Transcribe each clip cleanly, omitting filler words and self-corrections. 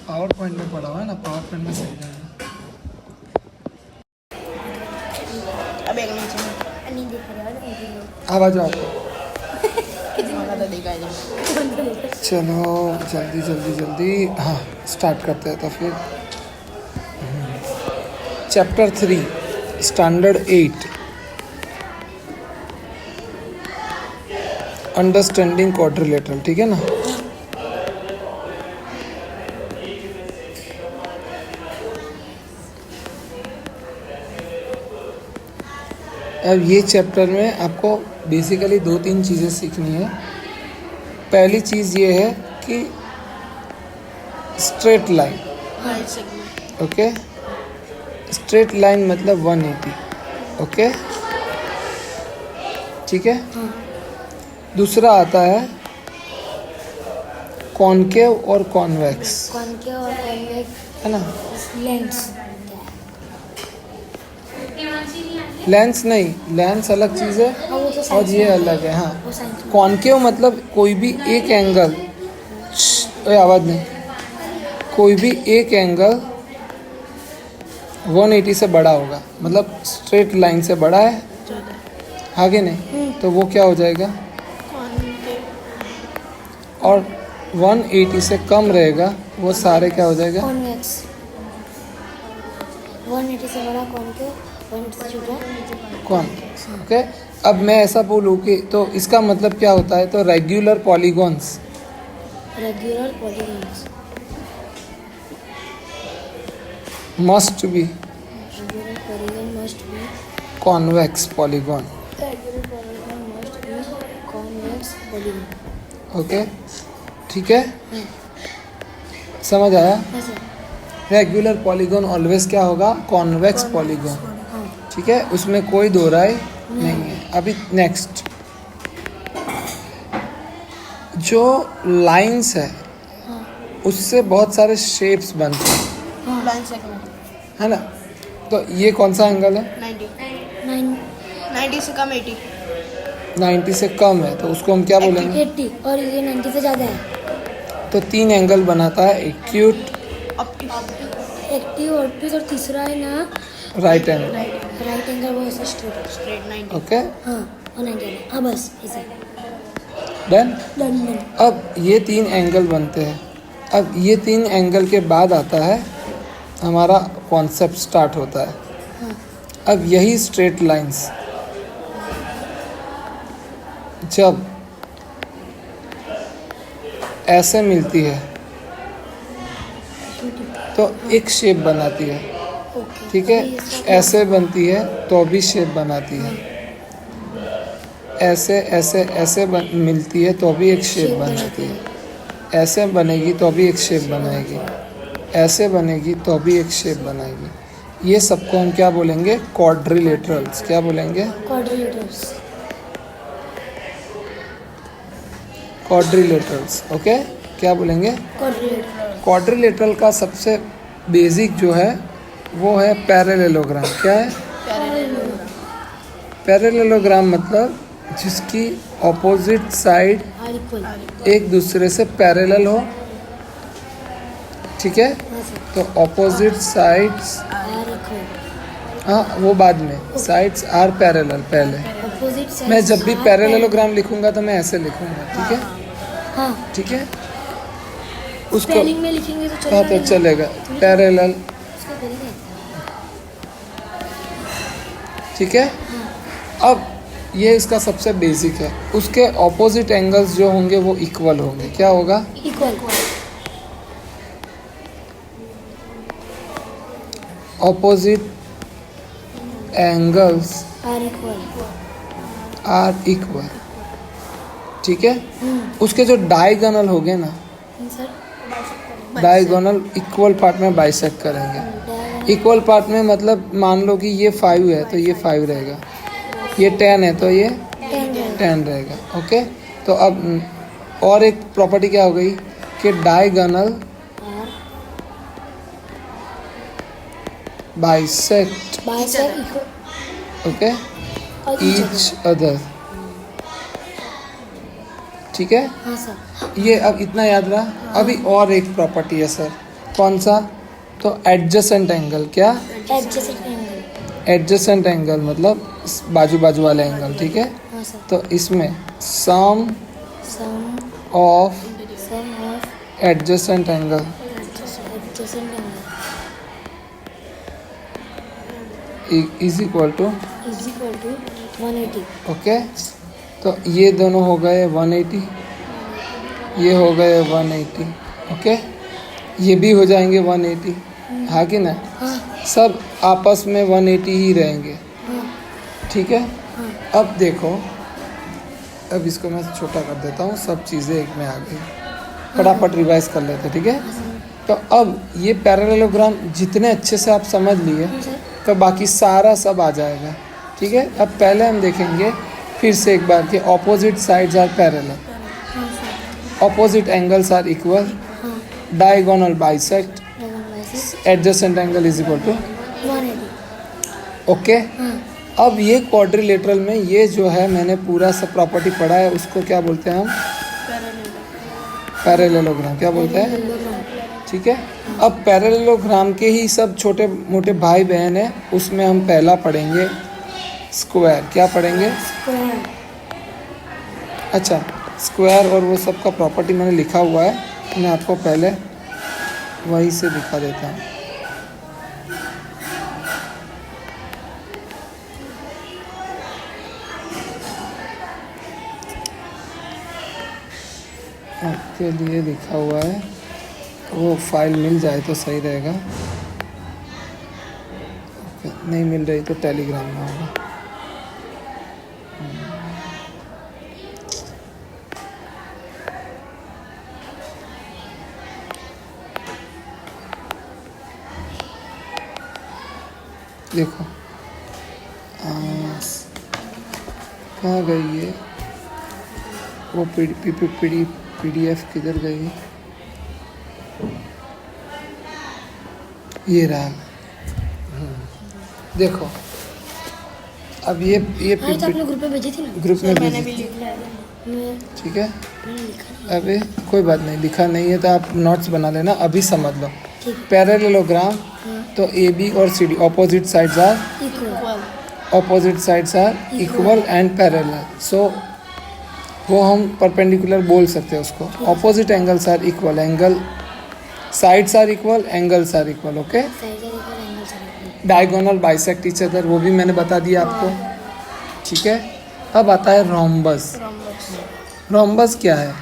Power point में पढ़ा हुआ है ना, पावर पॉइंट में सही रहेगा। अब एक मिनट नहीं दिख रहा है आवाज आओ। वाला तो देखा है। चलो जल्दी जल्दी जल्दी, हाँ स्टार्ट करते हैं तो फिर। चैप्टर 3 स्टैंडर्ड 8 अंडरस्टैंडिंग क्वाड्रिलेटरल, ठीक है ना। अब ये चैप्टर में आपको बेसिकली 2-3 चीज़ें सीखनी है। पहली चीज़ ये है कि straight line, okay. Straight line मतलब 180, ओके, ठीक है। दूसरा आता है कॉनकेव और कॉन्वेक्स, कॉनकेव और कॉन्वेक्स है ना। लेंस लेंस नहीं, लेंस अलग चीज़ है और ये अलग है। हाँ, कॉनकेव मतलब कोई भी एक एंगल, आवाज़ नहीं, कोई भी एक एंगल 180 से बड़ा होगा, मतलब स्ट्रेट लाइन से बड़ा है, आगे नहीं, तो वो क्या हो जाएगा। और 180 से कम रहेगा वो सारे क्या हो जाएगा, कॉन्वेक्स। 180 से बड़ा कॉनकेव, 180 से छोटा कॉन्वेक्स, ओके। अब मैं ऐसा बोलूँ कि तो इसका मतलब क्या होता है, तो regular polygons, regular polygons must be regular polygon must be convex polygon, regular polygon must be convex polygon, okay, ठीक है। समझ आया। रेगुलर पॉलीगॉन ऑलवेज क्या होगा, कॉन्वेक्स पॉलीगॉन, ठीक है, उसमें कोई दो राय नहीं है। अभी नेक्स्ट जो लाइंस है उससे बहुत सारे शेप्स बनते हैं, है ना। तो ये कौन सा एंगल है, 90 से कम 80 90 से कम है, तो उसको हम क्या बोलेंगे, 80, और ये 90 से ज़्यादा है। तो 3 एंगल बनाता है, एक्यूट, एक्टिव, ऑब्टूस, और तीसरा है ना राइट एंगल, राइट एंगल, वो ऐसे स्ट्रेट 90, ओके, हाँ, और 90, हाँ बस ऐसे डन। डन। अब ये 3 एंगल बनते हैं। अब ये 3 एंगल के बाद आता है हमारा कॉन्सेप्ट स्टार्ट होता है। अब यही स्ट्रेट लाइंस जब ऐसे मिलती है तो एक शेप बनाती है, ठीक है। ऐसे बनती है तो भी शेप बनाती है, ऐसे ऐसे ऐसे मिलती है तो भी एक शेप बनाती है, ऐसे बनेगी तो भी एक शेप बनाएगी, ऐसे बनेगी तो भी एक शेप बनाएगी। ये सबको हम क्या बोलेंगे, क्वाड्रिलेटरल्स। क्या बोलेंगे, क्वाड्रिलेटरल्स, क्वाड्रिलेटरल्स, ओके। क्या बोलेंगे, क्वाड्रिलेटरल। क्वाड्रिलेटरल का सबसे बेसिक जो है वो है पैरेललोग्राम। क्या है, पैरेललोग्राम मतलब जिसकी ऑपोजिट साइड एक दूसरे से पैरेलल हो, ठीक है। तो ऑपोजिट साइड्स, हाँ वो बाद में, साइड्स आर पैरेलल पहले। मैं जब भी पैरेललोग्राम लिखूंगा तो मैं ऐसे लिखूंगा, ठीक है, हाँ ठीक है। उसको स्पेलिंग में लिखेंगे तो हाँ तो चलेगा, पैरेलल, ठीक है। अब ये इसका सबसे बेसिक है। उसके ऑपोजिट एंगल्स जो होंगे वो इक्वल होंगे। क्या होगा, equal. Opposite angles are equal, ठीक है। उसके जो डायगोनल हो गए ना, डायगोनल इक्वल पार्ट में बाइसेक्ट करेंगे। इक्वल पार्ट में मतलब मान लो कि ये 5 है तो ये 5 रहेगा, ये 10 है तो ये 10 रहेगा, ओके। तो अब और एक प्रॉपर्टी क्या हो गई कि diagonal bisect, okay, each other, ठीक है, हाँ सर। ये अब इतना याद रहा। अभी और एक प्रॉपर्टी है सर, कौन सा? तो एडजेसेंट एंगल। क्या? Adjacent angle. एडजेसेंट एंगल मतलब बाजू बाजू वाला एंगल, ठीक है। हाँ सर। तो इसमें sum sum of of adjacent angle adjacent angle is equal to, is equal to 180। Okay. तो ये दोनों हो गए 180, ये हो गए 180, ओके। ये भी हो जाएंगे 180, हाँ कि ना? हाँ सब आपस में 180 ही रहेंगे, हाँ ठीक है। हाँ। अब देखो, अब इसको मैं छोटा कर देता हूँ, सब चीज़ें एक में आ गई। फटाफट रिवाइज कर लेते, ठीक है। तो अब ये पैरेललोग्राम जितने अच्छे से आप समझ लिए तो बाकी सारा सब आ जाएगा, ठीक है। अब पहले हम देखेंगे फिर से एक बार कि ऑपोजिट साइड्स आर पैरेलल, हाँ सर। ऑपोजिट एंगल्स आर इक्वल, हाँ diagonal bisect, diagonal adjacent angle is equal to 180। Okay. हाँ अब ये क्वाड्रिलेटरल में ये जो है मैंने पूरा सब प्रॉपर्टी पढ़ा है, उसको क्या बोलते हैं हम? पैरेललोग्राम। क्या बोलते हैं? ठीक है। अब पैरेललोग्राम के ही सब छोटे मोटे भाई बहन हैं, उसमें हम पहला पढ़ेंगे स्क्वायर। क्या पढ़ेंगे? स्क्वायर। अच्छा, स्क्वायर और वो सब का प्रॉपर्टी मैंने लिखा हुआ है, मैं आपको पहले वहीं से दिखा देता हूँ। आपके लिए लिखा हुआ है, वो फाइल मिल जाए तो सही रहेगा। ओके, नहीं मिल रही तो टेलीग्राम में होगा। देखो कहाँ गई है वो पीडीएफ किधर गई? ये रहा। देखो अब ये हाँ तो आपने ग्रुप में भेजी थी ना? ग्रुप में भेजी थी, मैं ठीक है। मैंने लिखा अभी कोई बात नहीं, लिखा नहीं है तो आप नोट्स बना लेना, अभी समझ लो। ठीक है। पैरेललोग्राम, तो ए बी और C D opposite sides are equal and parallel, so वो हम परपेंडिकुलर बोल सकते हैं उसको। Opposite angles are equal, angle sides are equal, angles are equal, okay. Diagonal bisect each other, वो भी मैंने बता दिया आपको, ठीक है। अब आता है रोम्बस। रोम्बस क्या है?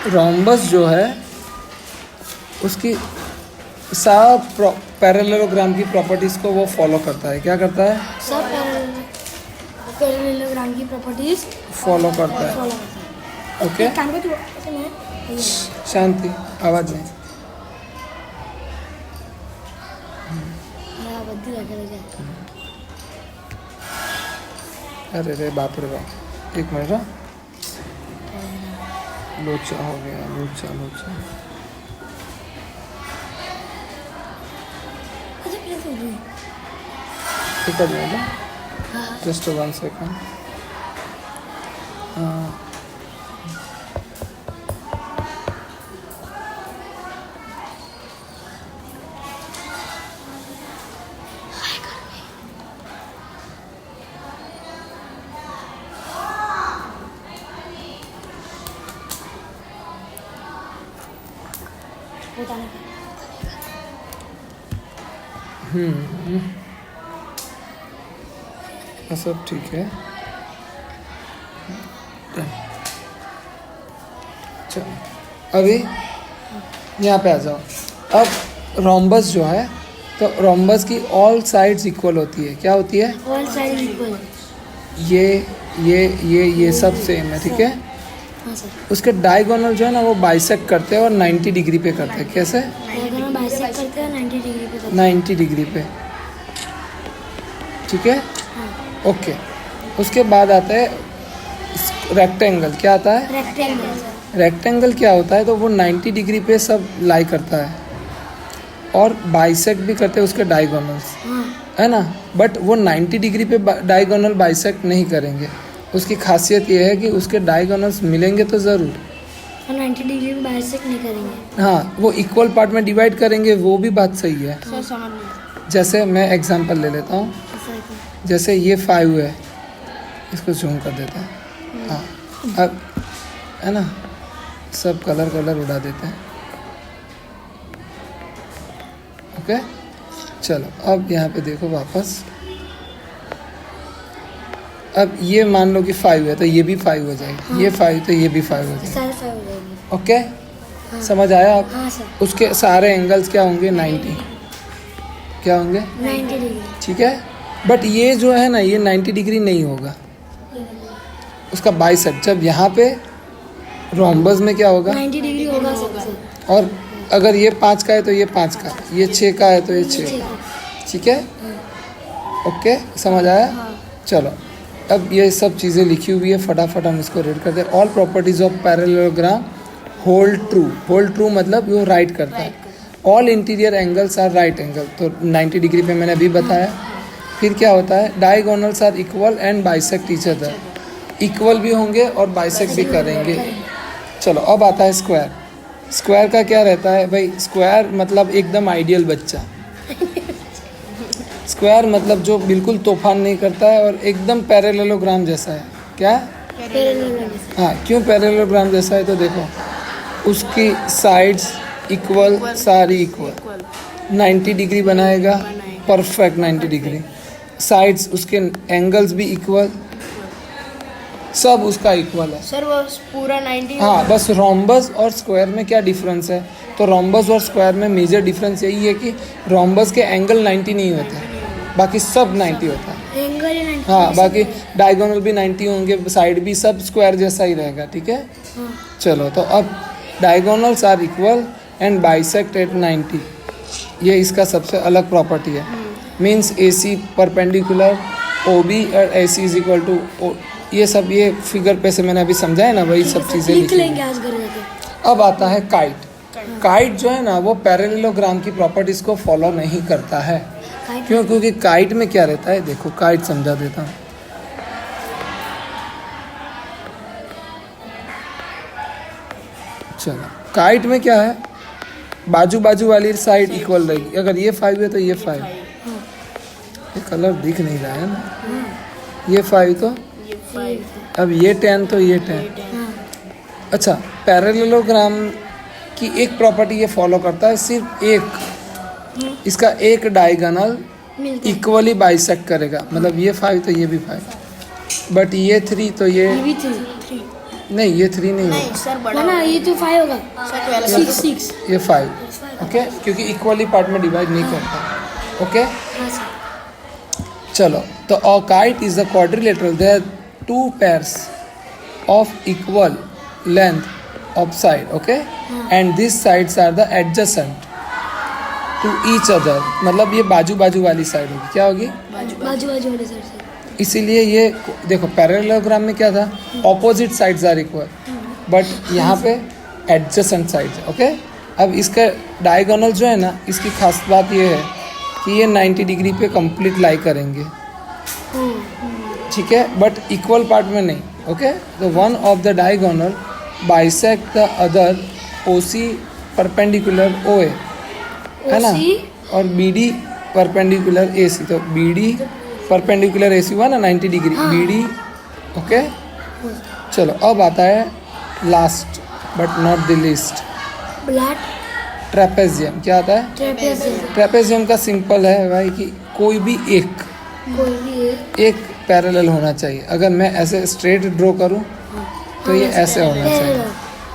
रोम्बस जो है उसकी सब पैरेललोग्राम की प्रॉपर्टीज़ को वो फॉलो करता है। क्या करता है? सब पैरेललोग्राम की प्रॉपर्टीज फॉलो करता है, फॉलो करता है। ओके। कान को तो ऐसे मैं शांति, आवाज़ नहीं। मेरा बद्दी लगा लगा। अरे रे बाप रे बाप, एक मिनट। लोचा हो गया, लोचा लोचा। अच्छा प्लीज हो गई। एक मिनट, हाँ जस्ट 1 सेकंड। बताने का। सब ठीक है। चलो अभी यहाँ पे आ जाओ। अब रोम्बस जो है, तो रोम्बस की ऑल साइड्स इक्वल होती है। क्या होती है? All side equal. ये सब सेम है, ठीक है। हाँ सर। उसके डायगोनल जो है ना वो बाइसेक्ट करते हैं और 90 डिग्री पे करते हैं। कैसे? डायगोनल बाइसेक्ट करते हैं 90 डिग्री पे करते हैं। 90 डिग्री पे, ठीक है। हाँ ओके, उसके बाद आता है रेक्टेंगल। क्या आता है? रेक्टेंगल। रेक्टेंगल क्या होता है? तो वो 90 डिग्री पे सब लाई करता है और बाइसेक्ट भी करते हैं उसके डायगोनल्स, हाँ है ना। बट वो 90 डिग्री पे डायगोनल बाइसेक्ट नहीं करेंगे, उसकी खासियत ये है कि उसके डायगोनल्स मिलेंगे तो ज़रूर। और 90 डिग्री में बाइसेक्ट नहीं करेंगे। हाँ, वो इक्वल पार्ट में डिवाइड करेंगे, वो भी बात सही है। सर समझ नहीं। जैसे मैं एग्जांपल ले लेता हूँ, ऐसा कि जैसे ये 5 है, इसको जूम कर देता हूँ। हाँ, अब है ना, सब कलर उड़ा देते हैं। ओके, चलो अब यहाँ पे देखो वापस। अब ये मान लो कि 5 है तो ये भी 5 हो जाएगी। हाँ। ये 5 तो ये भी 5 हो जाएगी। सारे 5 हो जाएंगे। ओके, हाँ। समझ आया आप? हाँ सर। उसके सारे एंगल्स क्या होंगे? 90। क्या होंगे? 90 डिग्री। ठीक है, बट ये जो है ना, ये 90 डिग्री नहीं होगा। उसका बाइसेक्ट जब यहाँ पे रोम्बस में क्या होगा? 90 डिग्री होगा सबसे। और अगर ये 5 का है तो ये 5 का, ये 6 का है तो ये 6 का। ठीक है, ओके, समझ आया? हाँ। चलो, अब ये सब चीज़ें लिखी हुई है, फटाफट हम इसको रीड करते हैं। All properties of parallelogram hold true. Hold true मतलब वो राइट करता है। All interior angles are right angle, तो 90 डिग्री पे मैंने अभी बताया। फिर क्या होता है? Diagonals are equal and bisect each other. Equal भी होंगे और बाइसेक्ट भी करेंगे। चलो, अब आता है स्क्वायर। स्क्वायर का क्या रहता है भाई? स्क्वायर मतलब एकदम आइडियल बच्चा। स्क्वायर मतलब जो बिल्कुल तूफान नहीं करता है और एकदम पैरेललोग्राम जैसा है। क्या? पैरेललोग्राम। हाँ, क्यों पैरेललोग्राम जैसा है? तो देखो, उसकी साइड्स इक्वल, सारी इक्वल। 90 डिग्री बनाएगा, परफेक्ट 90 डिग्री। साइड्स उसके एंगल्स भी इक्वल, सब उसका इक्वल है। सर वो पूरा 90। हाँ, बस रोम्बस और स्क्वायर में क्या डिफरेंस है? तो रोम्बस और स्क्वायर में मेजर डिफरेंस यही है कि रोम्बस के एंगल 90 नहीं होते, बाकी सब 90 होता है। एंगल ही 90। हाँ, बाकी डायगोनल भी 90 होंगे, साइड भी सब स्क्वायर जैसा ही रहेगा। ठीक है, हाँ। चलो, तो अब diagonals are equal and bisect at 90। ये इसका सबसे अलग प्रॉपर्टी है। मीन्स AC परपेंडिकुलर OB और AC इज इक्वल टू, ये सब ये फिगर पे से मैंने अभी समझाया ना, वही सब चीज़ें लिख लिखी लेंगे हैं। आज घर जाके। अब आता है काइट। काइट जो है ना, वो पैरेललोग्राम की प्रॉपर्टीज को फॉलो नहीं करता है। काइट। क्यों? क्योंकि काइट में क्या रहता है? देखो, काइट समझा देता हूँ। चलो, काइट में क्या है? बाजू बाजू वाली साइड इक्वल रहेगी। अगर ये 5 है तो ये 5। ये कलर दिख नहीं रहा है ना। ये 5 तो अब ये 10 तो ये 10। हाँ। अच्छा, पैरेललोग्राम की एक प्रॉपर्टी ये फॉलो करता है, सिर्फ एक, इसका एक डायगोनल मिलता है। इक्वली बाइसेक्ट करेगा। मतलब ये 5 तो ये भी 5, बट ये 3 तो ये ये भी 3। नहीं, ये 3 नहीं होगा, सर बड़ा ना ये तो 5 होगा। सर 6। ये 5। ओके, क्योंकि इक्वली पार्ट में डिवाइड नहीं करता। ओके, हाँ सर। चलो, तो a kite is a quadrilateral. There 2 pairs of equal length of side, okay, and these sides are the adjacent to each other। मतलब ये बाजू बाजू वाली साइड होगी। क्या होगी? बाजू बाजू वाले साइड से। इसीलिए ये देखो, पैरेललोग्राम में क्या था? Opposite sides are equal, but यहाँ पे एडजेसेंट साइड्स। ओके, अब इसका डायगोनल जो है ना, इसकी खास बात ये है कि ये 90 डिग्री पे कंप्लीट लाई करेंगे। ठीक है, बट इक्वल पार्ट में नहीं। ओके, तो one of the diagonal bisect the other OC perpendicular OA, है ना, और BD परपेंडिकुलर AC। तो BD परपेंडिकुलर AC हुआ ना 90 डिग्री, BD। ओके, चलो, अब आता है last but not the least, black trapezium. क्या आता है? ट्रेपेजियम। ट्रेपेजियम का सिंपल है भाई कि कोई भी कोई भी एक पैरेलल होना चाहिए। अगर मैं ऐसे स्ट्रेट ड्रॉ करूं तो ये ऐसे होना चाहिए।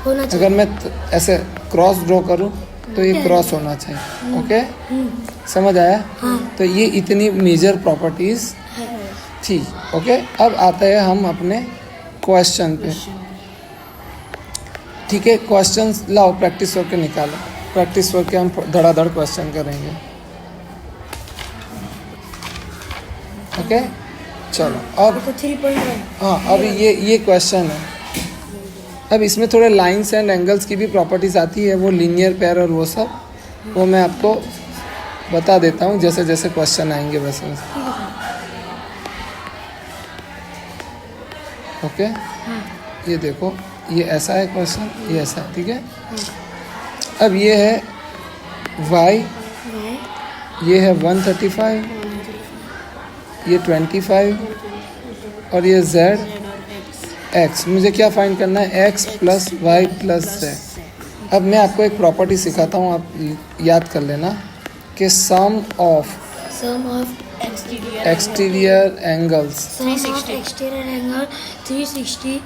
होना चाहिए। अगर मैं ऐसे क्रॉस ड्रॉ करूं तो ये क्रॉस होना चाहिए। ओके, समझ आया? हाँ। तो ये इतनी मेजर प्रॉपर्टीज थी। ओके, अब आते हैं हम अपने क्वेश्चन पे। ठीक है, क्वेश्चंस लाओ, प्रैक्टिस करके निकालो। प्रैक्टिस करके हम धड़ाधड़ क्वेश्चन करेंगे। ओके, चलो, अब 3.1। हाँ, अब ये क्वेश्चन है। अब इसमें थोड़े लाइंस एंड एंगल्स की भी प्रॉपर्टीज आती है, वो लीनियर पेयर और वो सब, वो मैं आपको बता देता हूँ जैसे जैसे क्वेश्चन आएंगे वैसे वैसे। ओके, हाँ ये देखो, ये ऐसा है क्वेश्चन, ये ऐसा है, ठीक है। हाँ अब ये है y, वाई ये है 135, ये 25 और ये z x। मुझे क्या फाइंड करना है? x plus y plus z। अब मैं आपको एक प्रॉपर्टी सिखाता हूँ, आप याद कर लेना कि sum of sum of exterior angles sum of exterior angle 360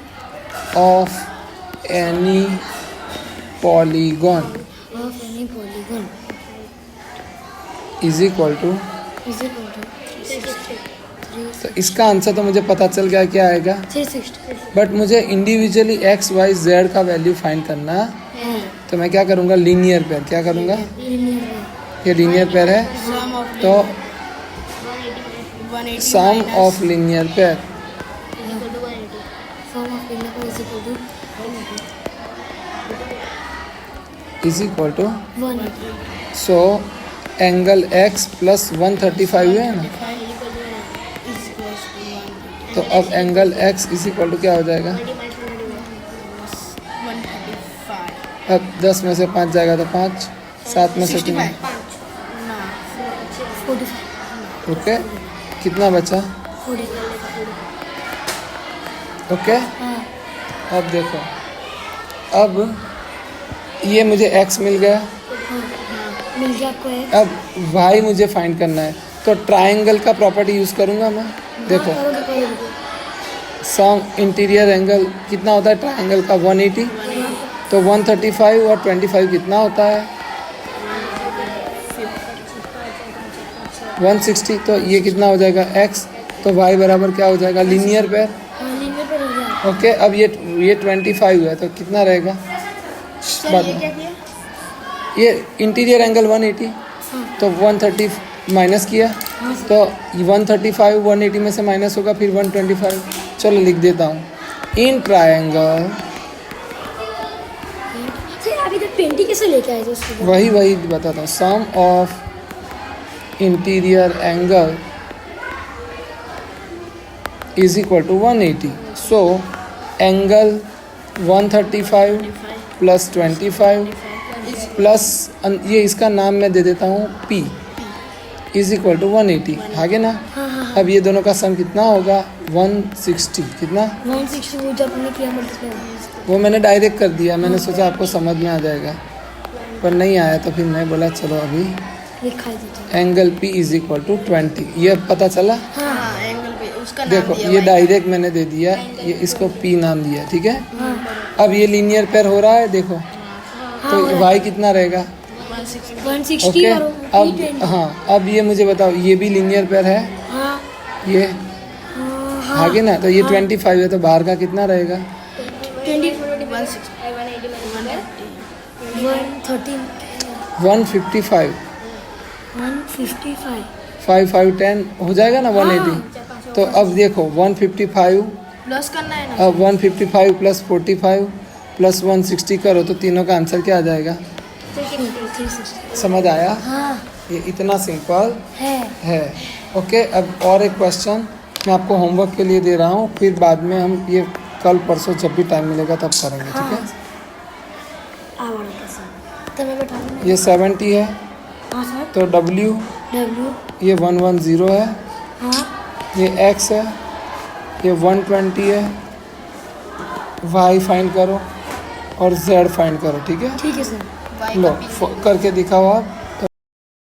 of any polygon of any polygon is equal to. Is equal to तो इसका आंसर तो मुझे पता चल गया क्या आएगा, 360 बट मुझे इंडिविजुअली एक्स वाई जेड का वैल्यू फाइंड करना, है तो मैं क्या करूँगा? Linear pair. क्या करूँगा? लीनियर ये लीनियर पेयर है, तो sum of linear pair sum of linear is equal to is equal to 180 so angle X plus 135 है ना, तो अब angle X is equal to क्या हो जाएगा? अब 10 में से 5 जाएगा तो 5, 7 में से 3, 45 ओके, कितना बचा? 45 ओके, हाँ अब देखो, अब ये मुझे x मिल गया, मिल गया आपको एक अब y मुझे फाइंड करना है, तो ट्रायंगल का प्रॉपर्टी यूज़ करूँगा मैं। देखो, सम इंटीरियर एंगल कितना होता है ट्रायंगल का? 180, तो 135 और 25 कितना होता है? 160, तो ये कितना हो जाएगा? x, तो y बराबर क्या हो जाएगा? Linear pair. हाँ लीनियर पर हो गया ओके, अब ये 25 है, तो कितना रहेगा? बाद में ये इंटीरियर एंगल 180, तो 130 माइनस किया, तो 135 180 में से माइनस होगा, फिर 125। चलो लिख देता हूँ, इन ट्रायंगल, फिर अभी तक पेंटिंग कैसे लेके आए थे उसको? वही बताता हूँ, sum of interior angle is equal to 180। So angle 135 plus 25 plus ये इसका नाम मैं दे देता हूँ P इज इक्वल टू 180, आगे ना। हाँ हाँ अब ये दोनों का सम कितना होगा? 160। कितना? 160 वो जब हमने किया मल्टीप्लाई वो मैंने डायरेक्ट कर दिया, मैंने सोचा आपको समझ में आ जाएगा, पर नहीं आया, तो फिर मैं बोला चलो अभी लिखा देते angle P is equal to 20। ये अब पता चला? हाँ एंगल पे उसका देखो, ये डायरेक्ट मैंने दे दिया, ये इसको P नाम दिया, ठीक है। हाँ अब ये लीनियर पेयर हो रहा है, देखो, तो y कितना रहेगा? 160 ओके, और अब 320 हाँ, अब ये मुझे बताओ, ये भी लीनियर पेयर है, हाँ ये हाँ आगे ना, तो ये 25 है, तो बाहर का कितना रहेगा? 155। 155 5 5 10 हो जाएगा ना 180। तो अब देखो 155, प्लस करना है ना। अब 155 प्लस 45 प्लस 160 करो तो तीनों का आंसर क्या आ जाएगा? 360 समझ आया? हाँ ये इतना सिंपल है है। ओके, अब और एक क्वेश्चन मैं आपको होमवर्क के लिए दे रहा हूँ, फिर बाद में हम ये कल परसों जब भी टाइम मिलेगा तब करेंगे, ठीक है। आवाज़ कैसे तो मैं बैठा दूँ ये 70 है, हाँ सर तो W W ये 110 है, हाँ ये X है, ये 120 है, Y फाइंड करो और Z फाइंड करो, ठीक है। ठीक है सर वाई लो का करके दिखाओ आप।